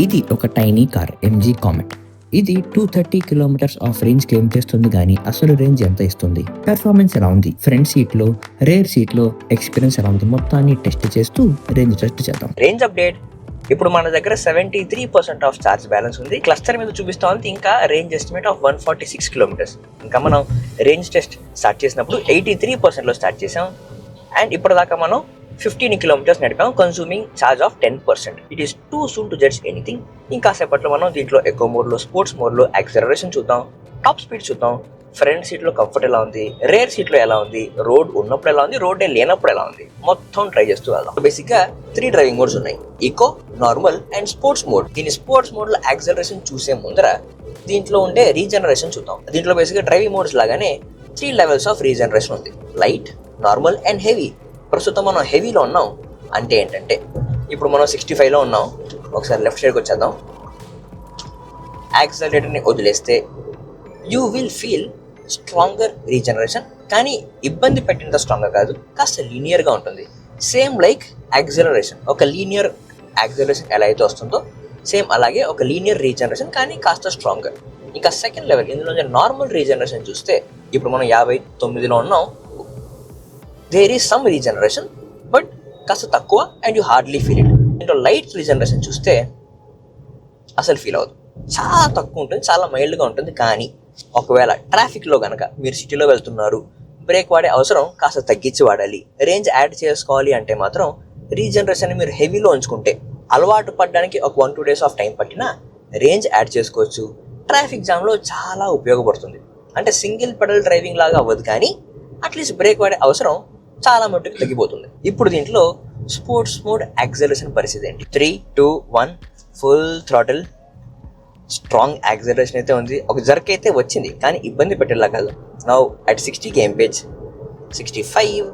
ఇది ఒక tiny car MG comet. ఇది 230 కిలోమీటర్స్ ఆఫ్ రేంజ్ క్లెయిమ్ చేస్తుంది, కానీ అసలు రేంజ్ ఎంత ఇస్తుంది, పెర్ఫార్మెన్స్ ఎలా ఉంది, ఫ్రంట్ సీట్ లో రేర్ సీట్ లో ఎక్స్పీరియన్స్ ఎలా ఉంది, మొత్తాన్ని టెస్ట్ చేస్తూ రేంజ్ టెస్ట్ చేద్దాం. Range update. ఇప్పుడు మన దగ్గర 73% ఆఫ్ ఛార్జ్ బ్యాలెన్స్ ఉంది. క్లస్టర్ మీద చూపిస్తా ఉంది ఇంకా రేంజ్ ఎస్టిమేట్ ఆఫ్ 146 కిలోమీటర్స్. ఇంకా మనం రేంజ్ టెస్ట్ స్టార్ట్ చేసినప్పుడు 83% లో స్టార్ట్ చేసాం. అండ్ ఇప్పటిదాకా మనం 15 కిలోమీటర్స్ నడిపాం, consuming charge of 10%. It is too soon to judge anything. ఇంకా సేపట్లో మనం దీంట్లో ఎకో మోడ్లో, స్పోర్ట్స్ మోడ్లో యాక్సలరేషన్ చూద్దాం, టాప్ స్పీడ్ చూద్దాం, ఫ్రంట్ సీట్లో కంఫర్ట్ ఎలా ఉంది, రేర్ సీట్లో ఎలా ఉంది, రోడ్ ఉన్నప్పుడు ఎలా ఉంది, రోడ్ లేనప్పుడు ఎలా ఉంది, మొత్తం ట్రై చేస్తూ వెళ్దాం. బేసిక్గా 3 డ్రైవింగ్ మోడ్స్ ఉన్నాయి, eco, normal and sports mode. దీని స్పోర్ట్స్ మోడ్లో యాక్సలరేషన్ చూసే ముందర దీంట్లో ఉండే రీజనరేషన్ చూద్దాం. దీంట్లో బేసిక్గా డ్రైవింగ్ మోడ్స్ లాగానే 3 లెవెల్స్ ఆఫ్ రీజనరేషన్ ఉంది, లైట్, నార్మల్ అండ్ హెవీ. ప్రస్తుతం మనం హెవీలో ఉన్నాం. అంటే ఏంటంటే ఇప్పుడు మనం 65లో ఉన్నాం. ఒకసారి లెఫ్ట్ సైడ్కి వచ్చేద్దాం. యాక్సలరేటర్ని వదిలేస్తే you will feel stronger regeneration, కానీ ఇబ్బంది పెట్టినంత స్ట్రాంగ్గా కాదు, కాస్త లీనియర్గా ఉంటుంది. సేమ్ లైక్ యాక్సలరేషన్, ఒక లీనియర్ యాక్సలరేషన్ ఎలా అయితే వస్తుందో సేమ్ అలాగే ఒక లీనియర్ రీజనరేషన్, కానీ కాస్త స్ట్రాంగర్. ఇంకా సెకండ్ లెవెల్ ఇందులో నార్మల్ రీజనరేషన్ చూస్తే ఇప్పుడు మనం 59లో ఉన్నాం. There is some regeneration but కాస్త తక్కువ and you hardly feel it. ఇంట్లో లైట్ రీజనరేషన్ చూస్తే అసలు ఫీల్ అవ్వదు, చాలా తక్కువ ఉంటుంది, చాలా మైల్డ్గా ఉంటుంది. కానీ ఒకవేళ ట్రాఫిక్లో కనుక మీరు సిటీలో వెళ్తున్నారు, బ్రేక్ వాడే అవసరం కాస్త తగ్గించి వాడాలి, రేంజ్ యాడ్ చేసుకోవాలి అంటే మాత్రం రీజనరేషన్ మీరు హెవీలో ఉంచుకుంటే అలవాటు పడడానికి ఒక 1-2 డేస్ ఆఫ్ టైం పట్టినా రేంజ్ యాడ్ చేసుకోవచ్చు. ట్రాఫిక్ జామ్లో చాలా ఉపయోగపడుతుంది. అంటే సింగిల్ పెడల్ డ్రైవింగ్ లాగా అవ్వదు, కానీ అట్లీస్ట్ బ్రేక్ వాడే అవసరం చాలా మట్టుకు తగ్గిపోతుంది. ఇప్పుడు దీంట్లో స్పోర్ట్స్ మోడ్ యాక్సలరేషన్ పరిస్థితి ఏంటి? 3, 2, 1 ఫుల్ థ్రాటిల్. స్ట్రాంగ్ యాక్సలరేషన్ అయితే ఉంది, ఒక జర్క్ అయితే వచ్చింది, కానీ ఇబ్బంది పెట్టేలా కాదు. Now at 60 kmph, 65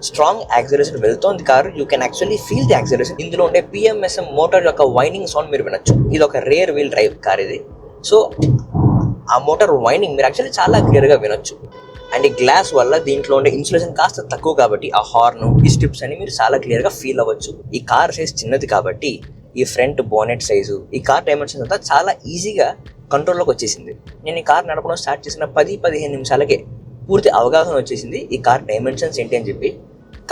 strong acceleration వెళ్తోంది car. You can actually feel the acceleration. ఇందులో ఉండే PMSM మోటార్ యొక్క వైండింగ్ సౌండ్ మీరు వినొచ్చు. ఇది ఒక రేర్ వీల్ డ్రైవ్ కార్ ఇది, సో ఆ మోటార్ వైండింగ్ మీరు యాక్చువల్లీ చాలా క్లియర్గా వినొచ్చు. అండ్ ఈ గ్లాస్ వల్ల దీంట్లో ఉండే ఇన్సులేషన్ కాస్త తక్కువ కాబట్టి ఆ హార్న్, ఈ స్ట్రిప్స్ అని మీరు చాలా క్లియర్గా ఫీల్ అవ్వచ్చు. ఈ కార్ సైజ్ చిన్నది కాబట్టి ఈ ఫ్రంట్ బోనెట్ సైజు, ఈ కార్ డైమెన్షన్స్ అంతా చాలా ఈజీగా కంట్రోల్లోకి వచ్చేసింది. నేను ఈ కార్ నడపడం స్టార్ట్ చేసిన 10-15 నిమిషాలకే పూర్తి అవగాహన వచ్చేసింది ఈ కార్ డైమెన్షన్స్ ఏంటి అని చెప్పి.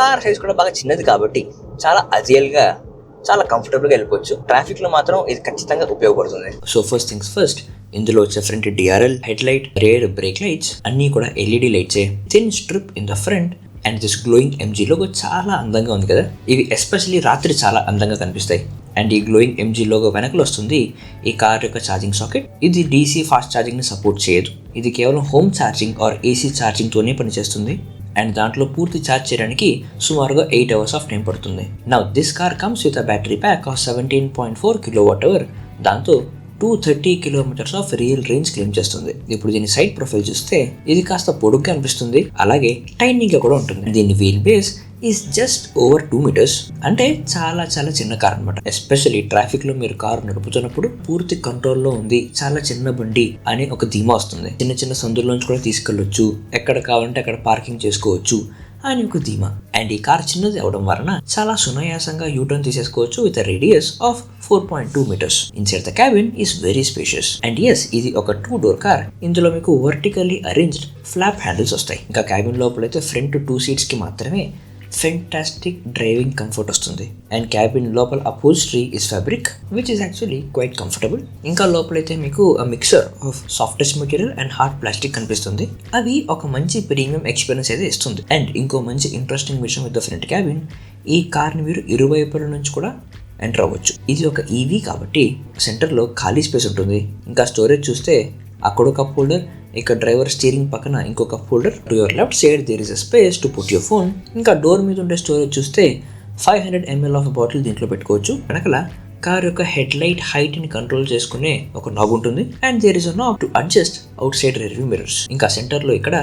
కార్ సైజ్ కూడా బాగా చిన్నది కాబట్టి చాలా అజియల్గా, చాలా కంఫర్టబుల్గా వెళ్ళిపోవచ్చు. ట్రాఫిక్లో మాత్రం ఇది ఖచ్చితంగా ఉపయోగపడుతుంది. సో ఫస్ట్ థింగ్స్ ఫస్ట్, ఇందులో వచ్చే front DRL, head light, rear brake lights అన్నీ కూడా LED లైట్సే. Thin strip in the front and this glowing MG logo చాలా అందంగా ఉంది కదా. ఇవి ఎస్పెషల్లీ రాత్రి చాలా అందంగా కనిపిస్తాయి. అండ్ ఈ గ్లోయింగ్ MG లోగో వెనకలు వస్తుంది ఈ కార్ యొక్క ఛార్జింగ్ సాకెట్. ఇది DC ఫాస్ట్ ఛార్జింగ్ని సపోర్ట్ చేయదు. ఇది కేవలం హోమ్ ఛార్జింగ్ ఆర్ AC ఛార్జింగ్తోనే పనిచేస్తుంది. అండ్ దాంట్లో పూర్తి ఛార్జ్ చేయడానికి సుమారుగా 8 అవర్స్ ఆఫ్ టైం పడుతుంది. Now this car comes with a battery pack of 17.4 kWh. దాంతో 230 kilometres of real range claim చేస్తుంది. ఇప్పుడు దీని సైడ్ ప్రొఫైల్ చూస్తే ఇది కాస్త పొడుగ్గా అనిపిస్తుంది, అలాగే టైనీగా కూడా ఉంటుంది. దీని wheel base is just over 2 meters. అంటే చాలా చాలా చిన్న కార్ అనమాట. ఎస్పెషల్లీ ట్రాఫిక్ లో మీరు కారు నడుపుతున్నప్పుడు పూర్తి కంట్రోల్లో ఉంది, చాలా చిన్న బండి అనే ఒక ధీమా వస్తుంది. చిన్న చిన్న సందుల్లోంచి కూడా తీసుకెళ్లొచ్చు, ఎక్కడ కావాలంటే అక్కడ పార్కింగ్ చేసుకోవచ్చు అని ఒక ధీమా. అండ్ ఈ కార్ చిన్నది అవడం వలన చాలా సునాయాసంగా యూటర్న్ తీసేసుకోవచ్చు with radius of 4.2 meters. Inside the cabin is very spacious. And yes, ఇది ఒక 2-door కార్. ఇందులో మీకు వర్టికల్లీ అరేంజ్డ్ ఫ్లాప్ హ్యాండిల్స్ వస్తాయి. ఇంకా క్యాబిన్ లోపలైతే ఫ్రంట్ 2 seats కి మాత్రమే ఫెంటాస్టిక్ డ్రైవింగ్ కంఫర్ట్ వస్తుంది. అండ్ క్యాబిన్ లోపల అపోల్స్ట్రీ is fabric which is actually quite comfortable. ఇంకా లోపలైతే మీకు mixer of softest material and hard plastic కనిపిస్తుంది. అవి ఒక మంచి ప్రీమియం ఎక్స్పీరియన్స్ అయితే ఇస్తుంది. అండ్ ఇంకో మంచి ఇంట్రెస్టింగ్ విషయం విత్ ద ఫ్రంట్ క్యాబిన్, ఈ కార్ని మీరు ఇరువైపుల నుంచి కూడా ఎంటర్ అవ్వచ్చు. ఇది ఒక EV కాబట్టి సెంటర్లో ఖాళీ స్పేస్ ఉంటుంది. ఇంకా స్టోరేజ్ చూస్తే అక్కడ ఒక కప్ హోల్డర్, ఇక్కడ డ్రైవర్ స్టీరింగ్ పక్కన ఇంకో cup holder. To your left side there is a space to put your phone. ఇంకా డోర్ మీద ఉండే స్టోరేజ్ చూస్తే 500 ml ఆఫ్ బాటిల్ దీంట్లో పెట్టుకోవచ్చు. వెనకల కార్ యొక్క హెడ్ లైట్ హైట్ ని కంట్రోల్ చేసుకునే ఒక నాబ్ ఉంటుంది. And there is a knob to adjust outside review mirrors. ఇంకా సెంటర్ లో ఇక్కడ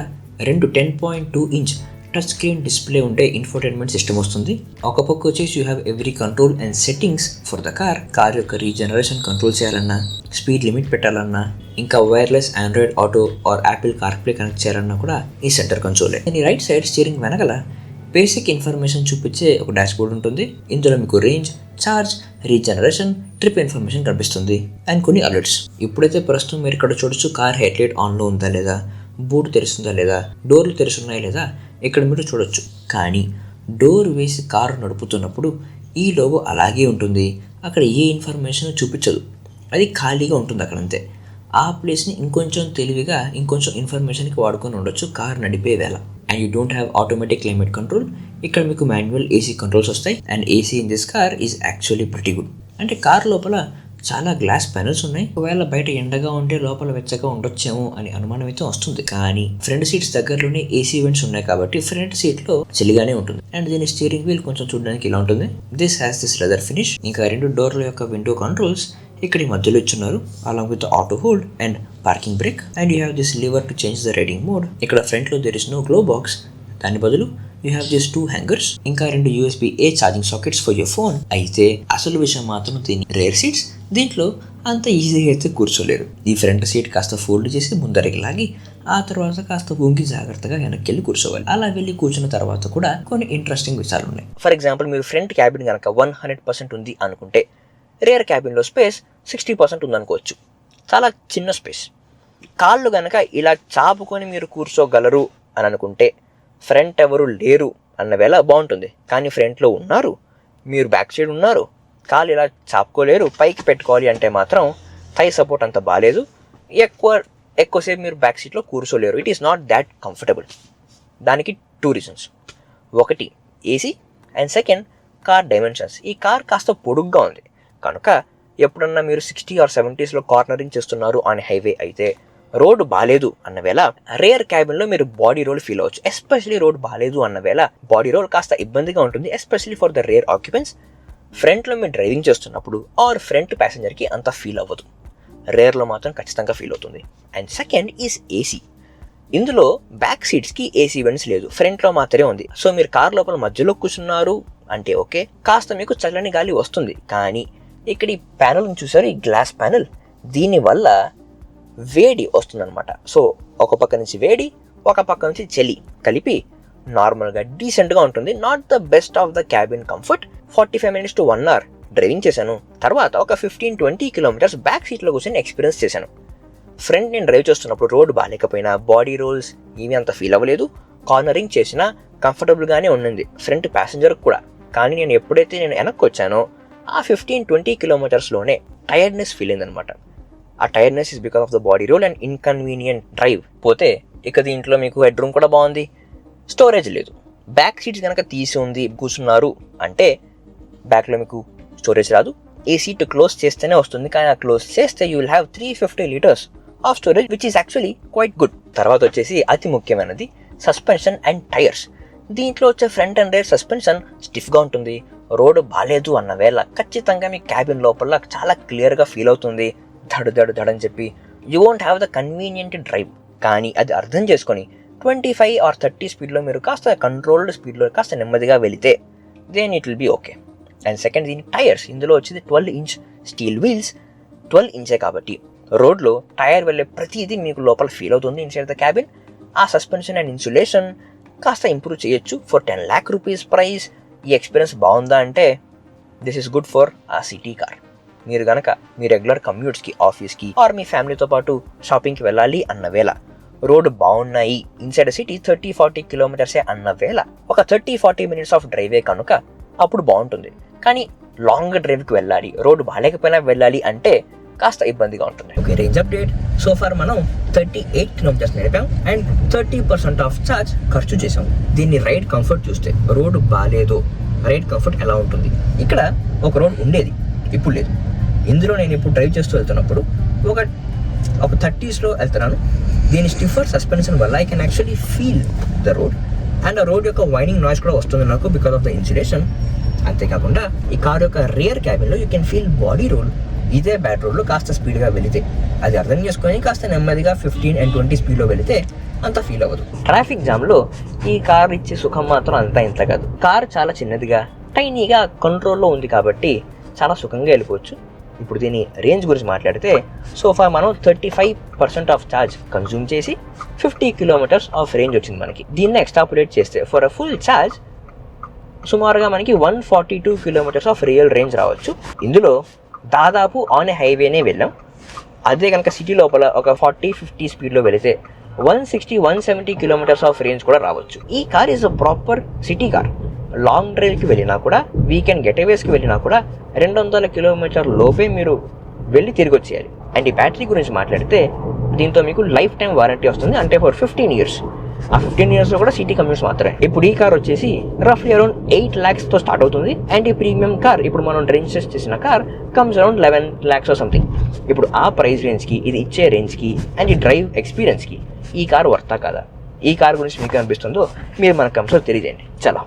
2 10.2 inch టచ్ స్క్రీన్ డిస్ప్లే ఉండే ఇన్ఫోటైన్మెంట్ సిస్టమ్ వస్తుంది. ఒక పక్క వచ్చేసి you have every control and settings for the car యొక్క రీజనరేషన్ కంట్రోల్ చేయాలన్నా, స్పీడ్ లిమిట్ పెట్టాలన్నా, ఇంకా wireless Android Auto or Apple CarPlay connect చేయాలన్నా కూడా ఈ సెంటర్ కన్సోలే. దీని రైట్ సైడ్ స్టీరింగ్ వెనకల బేసిక్ ఇన్ఫర్మేషన్ చూపించే ఒక డాష్ బోర్డ్ ఉంటుంది. ఇందులో మీకు range, charge, regeneration, trip information కనిపిస్తుంది అండ్ కొన్ని అలర్ట్స్. ఇప్పుడైతే ప్రస్తుతం మీరు ఇక్కడ చూడొచ్చు కార్ హెడ్లైట్ ఆన్లో ఉందా లేదా, బూట్ తెరుస్తుందా లేదా, డోర్లు తెరుస్తున్నాయా లేదా ఇక్కడ మీరు చూడొచ్చు. కానీ డోర్ వేసి కారు నడుపుతున్నప్పుడు ఈ లోగో అలాగే ఉంటుంది, అక్కడ ఏ ఇన్ఫర్మేషన్ చూపించదు, అది ఖాళీగా ఉంటుంది అక్కడ అంతే. ఆ ప్లేస్ని ఇంకొంచెం తెలివిగా ఇంకొంచెం ఇన్ఫర్మేషన్కి వాడుకొని ఉండొచ్చు కార్ నడిపే వేళ. And you don't have automatic climate control, ఇక్కడ మీకు మాన్యువల్ ఏసీ కంట్రోల్స్ వస్తాయి. And AC in this car is actually pretty good. అంటే కార్ లోపల చాలా గ్లాస్ ప్యానెల్స్ ఉన్నాయి, ఒకవేళ బయట ఎండగా ఉంటే లోపల వెచ్చగా ఉండొచ్చేమో అని అనుమానం అయితే వస్తుంది. కానీ ఫ్రంట్ సీట్స్ దగ్గరలోనే ఏసీ వెంట్స్ ఉన్నాయి కాబట్టి ఫ్రంట్ సీట్లో చలిగానే ఉంటుంది. అండ్ దీని స్టీరింగ్ వీల్ కొంచెం చూడడానికి ఇలా ఉంటుంది. This has this leather finish. ఇంకా 2 డోర్ల యొక్క విండో కంట్రోల్స్ ఇక్కడ మధ్యలో ఇచ్చున్నారు, along with auto hold and parking brake. And you have this lever to change the riding mode. ఇక్కడ ఫ్రంట్లో there is no glow box, దాని బదులు యూ హ్యావ్ దిస్ 2 హ్యాంగర్స్, ఇంకా 2 USB-A charging sockets for your phone. అయితే అసలు విషయం మాత్రం దీని రేర్ సీట్స్, దీంట్లో అంత ఈజీగా అయితే కూర్చోలేరు. ఈ ఫ్రంట్ సీట్ కాస్త ఫోల్డ్ చేసి ముందరికి లాగి ఆ తర్వాత కాస్త వంగి జాగ్రత్తగా వెనక్కి వెళ్ళి కూర్చోవాలి. అలా వెళ్ళి కూర్చున్న తర్వాత కూడా కొన్ని ఇంట్రెస్టింగ్ విషయాలు ఉన్నాయి. ఫర్ ఎగ్జాంపుల్, మీరు ఫ్రంట్ క్యాబిన్ కనుక 100% ఉంది అనుకుంటే రేర్ క్యాబిన్లో స్పేస్ 60% ఉందనుకోవచ్చు. చాలా చిన్న స్పేస్. కాళ్ళు కనుక ఇలా చాపుకొని మీరు కూర్చోగలరు అని అనుకుంటే ఫ్రంట్ ఎవరు లేరు అన్న వేళ బాగుంటుంది. కానీ ఫ్రంట్లో ఉన్నారు, మీరు బ్యాక్ సైడ్ ఉన్నారు, కాళ్ళు ఇలా చాపుకోలేరు, పైకి పెట్టుకోవాలి అంటే మాత్రం థై సపోర్ట్ అంత బాగాలేదు, ఎక్కువసేపు మీరు బ్యాక్ సీట్లో కూర్చోలేరు. It is not that comfortable. దానికి 2 రీజన్స్. ఒకటి AC and second car dimensions. ఈ కార్ కాస్త పొడుగ్గా ఉంది కనుక ఎప్పుడన్నా మీరు 60 or 70sలో కార్నరింగ్ చేస్తున్నారు ఆన్ హైవే అయితే రోడ్డు బాగాలేదు అన్న వేళ రేర్ క్యాబిన్లో మీరు బాడీ రోల్ ఫీల్ అవ్వచ్చు. ఎస్పెషలీ రోడ్ బాగాలేదు అన్న వేళ బాడీ రోల్ కాస్త ఇబ్బందిగా ఉంటుంది, especially for the rear occupants. ఫ్రంట్లో మీరు డ్రైవింగ్ చేస్తున్నప్పుడు ఆర్ ఫ్రంట్ ప్యాసింజర్కి అంత ఫీల్ అవ్వదు, రేర్లో మాత్రం ఖచ్చితంగా ఫీల్ అవుతుంది. And second is AC. ఇందులో బ్యాక్ సీట్స్కి ఏసీ వెంట్స్ లేదు, ఫ్రంట్లో మాత్రమే ఉంది. సో మీరు కార్ లోపల మధ్యలో కూర్చున్నారు అంటే ఓకే, కాస్త మీకు చల్లని గాలి వస్తుంది. కానీ ఇక్కడ ఈ ప్యానల్ చూసారు, ఈ గ్లాస్ ప్యానల్, దీనివల్ల వేడి వస్తుందన్నమాట. సో ఒక పక్క నుంచి వేడి, ఒక పక్క నుంచి చలి కలిపి నార్మల్గా డీసెంట్గా ఉంటుంది. Not the best of the cabin comfort. 45 minutes to 1 hour driving చేశాను. తర్వాత ఒక 15-20 kilometers బ్యాక్ సీట్లో కూర్చొని ఎక్స్పీరియన్స్ చేశాను. ఫ్రంట్ నేను డ్రైవ్ చేస్తున్నప్పుడు రోడ్ బాగాలేకపోయినా బాడీ రోల్స్ ఇవి అంత ఫీల్ అవ్వలేదు, కార్నరింగ్ చేసినా కంఫర్టబుల్గానే ఉండింది ఫ్రంట్ ప్యాసింజర్ కూడా. కానీ నేను ఎప్పుడైతే వెనక్కి వచ్చానో ఆ 15-20 kilometersలోనే టైర్డ్నెస్ ఫీల్ అయిందనమాట. ఆ tiredness is because of the body roll and inconvenient drive. పోతే ఇక దీంట్లో మీకు హెడ్ రూమ్ కూడా బాగుంది, స్టోరేజ్ లేదు. బ్యాక్ సీట్స్ కనుక తీసి ఉంది కూర్చున్నారు అంటే బ్యాక్లో మీకు స్టోరేజ్ రాదు. ఈ సీట్ క్లోజ్ చేస్తేనే వస్తుంది, కానీ ఆ క్లోజ్ చేస్తే you will have 350 liters of storage which is actually quite good. తర్వాత వచ్చేసి అతి ముఖ్యమైనది సస్పెన్షన్ అండ్ టైర్స్. దీంట్లో వచ్చే ఫ్రంట్ అండ్ రేర్ సస్పెన్షన్ స్టిఫ్గా ఉంటుంది. రోడ్డు బాగాలేదు అన్న వేళ ఖచ్చితంగా మీ క్యాబిన్ లోపల చాలా క్లియర్గా ఫీల్ అవుతుంది, దడ అని చెప్పి. You won't have the convenient drive. కానీ అది అర్థం చేసుకొని 25 or 30 స్పీడ్లో మీరు కాస్త కంట్రోల్డ్ స్పీడ్లో కాస్త నెమ్మదిగా వెళితే then it will be okay. And second దీని టైర్స్. ఇందులో వచ్చేది 12-inch స్టీల్ వీల్స్. 12 inch కాబట్టి రోడ్లో టైర్ వెళ్ళే ప్రతిదీ మీకు లోపల ఫీల్ అవుతుంది ఇన్సైడ్ ద క్యాబిన్. ఆ సస్పెన్షన్ అండ్ ఇన్సులేషన్ కాస్త ఇంప్రూవ్ చేయొచ్చు. ఫర్ 10 lakh rupees ప్రైస్ ఈ ఎక్స్పీరియన్స్ బాగుందా అంటే దిస్ ఈస్ గుడ్ ఫర్ ఆ సిటీ కార్. మీరు కనుక మీ రెగ్యులర్ కమ్యూట్స్కి, ఆఫీస్కి ఆర్ మీ ఫ్యామిలీతో పాటు షాపింగ్కి వెళ్ళాలి అన్న వేళ, రోడ్డు బాగున్నాయి, ఇన్సైడ్ సిటీ 30-40 kilometers అన్న వేళ ఒక 30-40 minutes ఆఫ్ డ్రైవే కనుక అప్పుడు బాగుంటుంది. కానీ లాంగ్ డ్రైవ్కి వెళ్ళాలి, రోడ్డు బాగాలేకపోయినా వెళ్ళాలి అంటే కాస్త ఇబ్బందిగా ఉంటుంది. Okay, range update. So far మనం 38 kilometers నడిపాం అండ్ 30% ఆఫ్ ఛార్జ్ ఖర్చు చేసాం. దీన్ని రైడ్ కంఫర్ట్ చూస్తే రోడ్డు బాగాలేదు, రైడ్ కంఫర్ట్ ఎలా ఉంటుంది? ఇక్కడ ఒక రోడ్ ఉండేది, ఇప్పుడు లేదు. ఇందులో నేను ఇప్పుడు డ్రైవ్ చేస్తూ వెళ్తున్నప్పుడు ఒక 30sలో వెళ్తున్నాను. దీని స్టిఫర్ సస్పెన్షన్ వల్ల I can actually feel the road and ఆ రోడ్ యొక్క వైడింగ్ నాయిస్ కూడా వస్తుంది నాకు బికాస్ ఆఫ్ ద ఇన్సులేషన్. అంతేకాకుండా ఈ కార్ యొక్క రియర్ క్యాబిన్లో you can feel body roll. ఇదే బ్యాడ్ రోడ్లో కాస్త స్పీడ్గా వెళితే అది అర్థం చేసుకొని కాస్త నెమ్మదిగా 15 and 20 స్పీడ్లో వెళితే అంత ఫీల్ అవ్వదు. ట్రాఫిక్ జామ్లో ఈ కార్ ఇచ్చే సుఖం మాత్రం అంతా ఇంత కాదు. కార్ చాలా చిన్నదిగా, టైనీగా కంట్రోల్లో ఉంది కాబట్టి చాలా సుఖంగా వెళ్ళిపోవచ్చు. ఇప్పుడు దీని రేంజ్ గురించి మాట్లాడితే సోఫా మనం 35% ఆఫ్ ఛార్జ్ కన్జ్యూమ్ చేసి 50 kilometers ఆఫ్ రేంజ్ వచ్చింది మనకి. దీన్ని ఎక్స్ట్రాపులేట్ చేస్తే ఫర్ అ ఫుల్ ఛార్జ్ సుమారుగా మనకి 142 కిలోమీటర్స్ ఆఫ్ రియల్ రేంజ్ రావచ్చు. ఇందులో దాదాపు ఆన్ హైవేనే వెళ్ళాం. అదే కనుక సిటీ లోపల ఒక 40-50 స్పీడ్లో వెళితే 160-170 కిలోమీటర్స్ ఆఫ్ రేంజ్ కూడా రావచ్చు. ఈ car is a proper city car. Long డ్రైవ్కి వెళ్ళినా కూడా, వీకెండ్ గెటవేస్కి వెళ్ళినా కూడా 200 కిలోమీటర్ లోపే మీరు వెళ్ళి తిరిగి వచ్చేయాలి. అండ్ ఈ బ్యాటరీ గురించి మాట్లాడితే దీంతో మీకు లైఫ్ టైం వారంటీ వస్తుంది, అంటే ఫర్ 15 ఇయర్స్. ఆ 15 ఇయర్స్లో కూడా సిటీ కమ్యూట్స్ మాత్రమే. ఇప్పుడు ఈ కార్ వచ్చేసి రఫ్లీ అరౌండ్ 8 lakhsతో స్టార్ట్ అవుతుంది. అండ్ ఈ ప్రీమియం కార్ ఇప్పుడు మనం రేంజ్ చేసిన car comes around 11 lakhs something. ఇప్పుడు ఆ ప్రైస్ రేంజ్కి, ఇది ఇచ్చే రేంజ్కి అండ్ ఈ డ్రైవ్ ఎక్స్పీరియన్స్కి ఈ కార్ వర్తా కదా? ఈ కార్ గురించి మీకు అనిపిస్తుందో మీరు మన కమెంట్స్లో తెలియజేయండి. చాలా